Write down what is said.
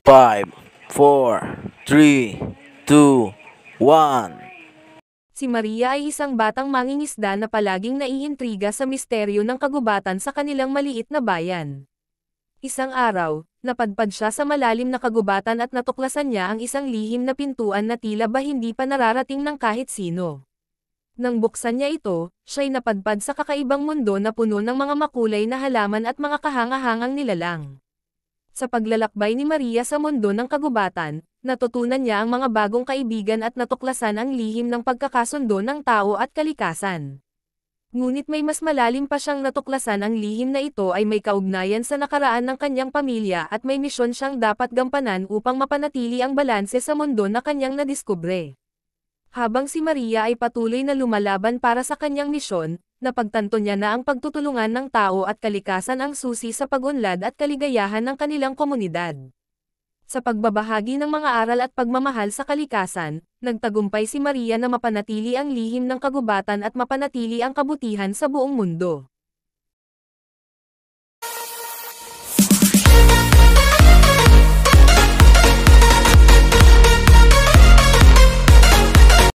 5, 4, 3, 2, 1. Si Maria ay isang batang mangingisda na palaging naiintriga sa misteryo ng kagubatan sa kanilang maliit na bayan. Isang araw, napadpad siya sa malalim na kagubatan at natuklasan niya ang isang lihim na pintuan na tila ba hindi pa nararating ng kahit sino. Nang buksan niya ito, siya'y napadpad sa kakaibang mundo na puno ng mga makulay na halaman at mga kahanga-hangang nilalang. Sa paglalakbay ni Maria sa mundo ng kagubatan, natutunan niya ang mga bagong kaibigan at natuklasan ang lihim ng pagkakasundo ng tao at kalikasan. Ngunit may mas malalim pa siyang natuklasan, ang lihim na ito ay may kaugnayan sa nakaraan ng kanyang pamilya at may misyon siyang dapat gampanan upang mapanatili ang balanse sa mundo na kanyang nadiskubre. Habang si Maria ay patuloy na lumalaban para sa kanyang misyon, napagtanto niya na ang pagtutulungan ng tao at kalikasan ang susi sa pag-unlad at kaligayahan ng kanilang komunidad. Sa pagbabahagi ng mga aral at pagmamahal sa kalikasan, nagtagumpay si Maria na mapanatili ang lihim ng kagubatan at mapanatili ang kabutihan sa buong mundo.